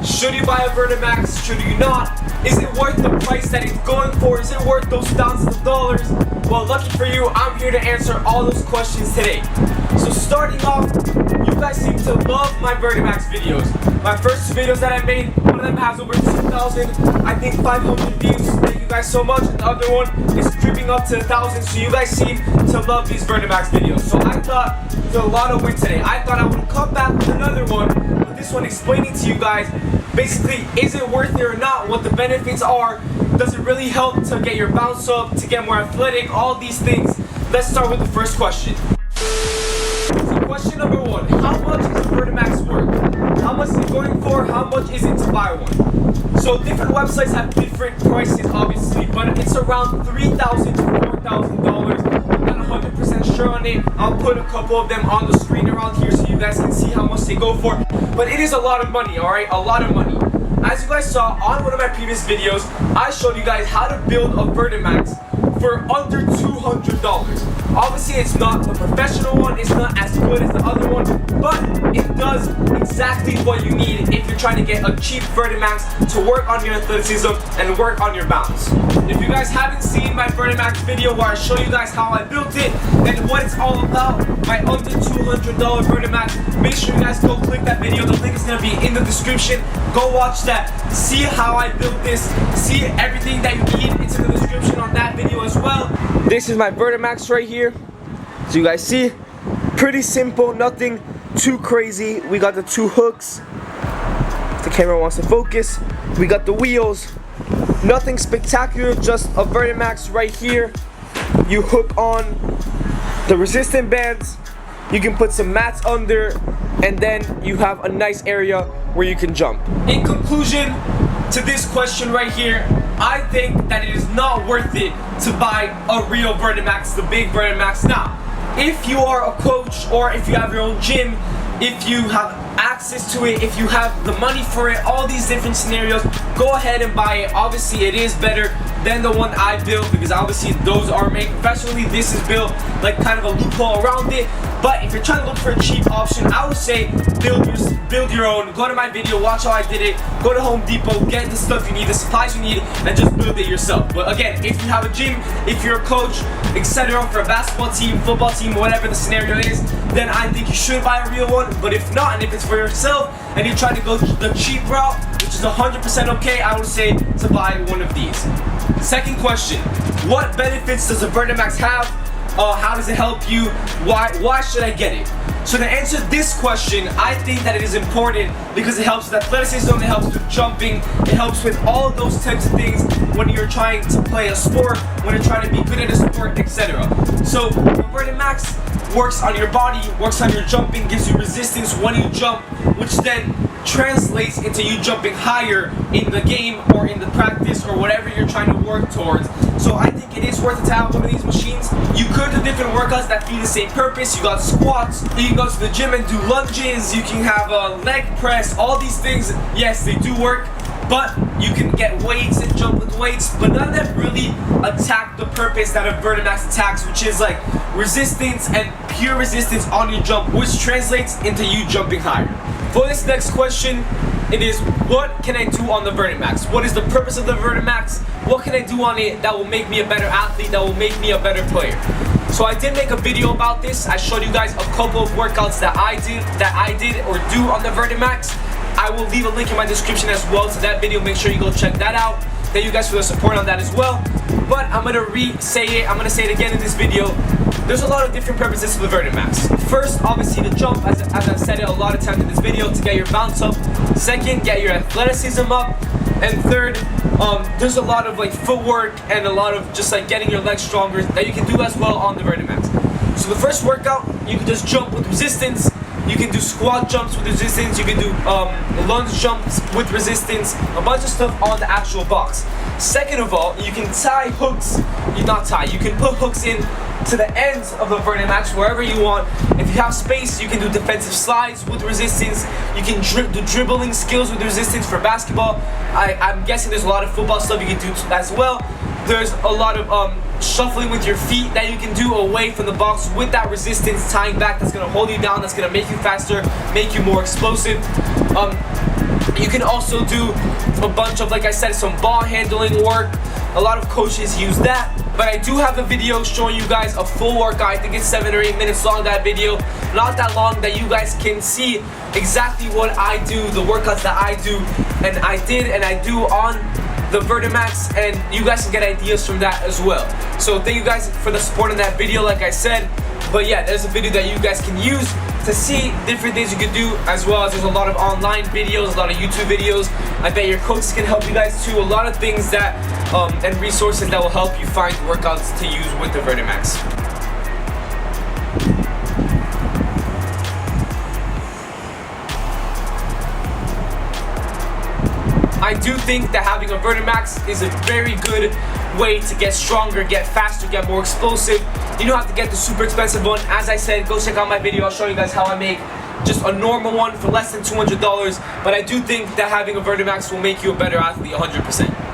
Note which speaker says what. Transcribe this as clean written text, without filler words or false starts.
Speaker 1: Should you buy a Vertimax? Should you not? Is it worth the price that it's going for? Is it worth those thousands of dollars? Well, lucky for you, I'm here to answer all those questions today. So starting off, you guys seem to love my Vertimax videos. My first two videos that I made, one of them has over 2,000, I think 500 views. Thank you guys so much. And the other one is creeping up to 1,000. So you guys seem to love these Vertimax videos. So I thought there's a lot of win today. I thought I would come back with another one. But this one explaining to you guys, basically, is it worth it or not? What the benefits are? Does it really help to get your bounce up, to get more athletic? All these things. Let's start with the first question. So question number one, how much is a Vertimax worth? How much is it going for? How much is it to buy one? So different websites have different prices, obviously, but it's around $3,000 to $4,000. I'm not 100% sure on it. I'll put a couple of them on the screen around here so you guys can see how much they go for. But it is a lot of money, alright? A lot of money. As you guys saw on one of my previous videos, I showed you guys how to build a Vertimax for under $200. Obviously, it's not a professional one, it's not as good as the other one, but it does exactly what you need if you're trying to get a cheap Vertimax to work on your athleticism and work on your bounce. If you guys haven't seen my Vertimax video where I show you guys how I built it and what it's all about, my under $200 Vertimax, make sure you guys go click that video. The link is going to be in the description. Go watch that. See how I built this. See everything that you need. It's in the description on that video as well. This is my Vertimax right here. So you guys see, pretty simple, nothing too crazy. We got the two hooks. If the camera wants to focus. We got the wheels. Nothing spectacular, just a Vertimax right here. You hook on the resistance bands. You can put some mats under, and then you have a nice area where you can jump. In conclusion to this question right here, I think that it is not worth it to buy a real Vertimax, the big Vertimax. Now, if you are a coach or if you have your own gym, if you have access to it, if you have the money for it, all these different scenarios, go ahead and buy it. Obviously, it is better than the one I built because obviously those are made professionally. This is built like kind of a loophole around it. But if you're trying to look for a cheap option, I would say build your own. Go to my video, watch how I did it. Go to Home Depot, get the stuff you need, the supplies you need, and just build it yourself. But again, if you have a gym, if you're a coach, etc., for a basketball team, football team, whatever the scenario is, then I think you should buy a real one. But if not, and if it's for yourself, and you're trying to go the cheap route, which is 100% okay, I would say to buy one of these. Second question, what benefits does a Vertimax have? How does it help you? Why should I get it? So to answer this question, I think that it is important because it helps with athleticism, it helps with jumping, it helps with all of those types of things when you're trying to play a sport, when you're trying to be good at a sport, etc. So the Vertimax works on your body, works on your jumping, gives you resistance when you jump, which then translates into you jumping higher in the game or in the practice or whatever you're trying to work towards. So I think it is worth it to have one of these machines. You could do different workouts that feed the same purpose. You got squats, you can go to the gym and do lunges, you can have a leg press, all these things. Yes, they do work, but you can get weights and jump with weights, but none of them really attack the purpose that a Vertimax attacks, which is like resistance and pure resistance on your jump, which translates into you jumping higher. For this next question, it is, what can I do on the Vertimax? What is the purpose of the Vertimax? What can I do on it that will make me a better athlete, that will make me a better player? So I did make a video about this. I showed you guys a couple of workouts that I did or do on the Vertimax. I will leave a link in my description as well to that video. Make sure you go check that out. Thank you guys for the support on that as well. But I'm gonna say it again in this video. There's a lot of different purposes to the Vertimax. First, obviously the jump, as I've said it a lot of times in this video, to get your bounce up. Second, get your athleticism up. And third, there's a lot of like footwork and a lot of just like getting your legs stronger that you can do as well on the Vertimax. So the first workout, you can just jump with resistance. You can do squat jumps with resistance. You can do lunge jumps with resistance. A bunch of stuff on the actual box. Second of all, you can tie hooks. You can put hooks in to the ends of the Vertimax wherever you want. If you have space, you can do defensive slides with resistance. You can do dribbling skills with resistance for basketball. I'm guessing there's a lot of football stuff you can do as well. There's a lot of shuffling with your feet that you can do away from the box with that resistance tying back. That's gonna hold you down. That's gonna make you faster, make you more explosive. You can also do a bunch of, like I said, some ball handling work. A lot of coaches use that. But I do have a video showing you guys a full workout. I think it's 7 or 8 minutes long, that video. Not that long, that you guys can see exactly what I do, the workouts that I do, and I do on the Vertimax, and you guys can get ideas from that as well. So thank you guys for the support in that video, like I said. But yeah, there's a video that you guys can use to see different things you can do, as well as there's a lot of online videos, a lot of YouTube videos. I bet your coaches can help you guys too. A lot of things that and resources that will help you find workouts to use with the Vertimax. I do think that having a Vertimax is a very good way to get stronger, get faster, get more explosive. You don't have to get the super expensive one. As I said, go check out my video. I'll show you guys how I make just a normal one for less than $200. But I do think that having a Vertimax will make you a better athlete 100%.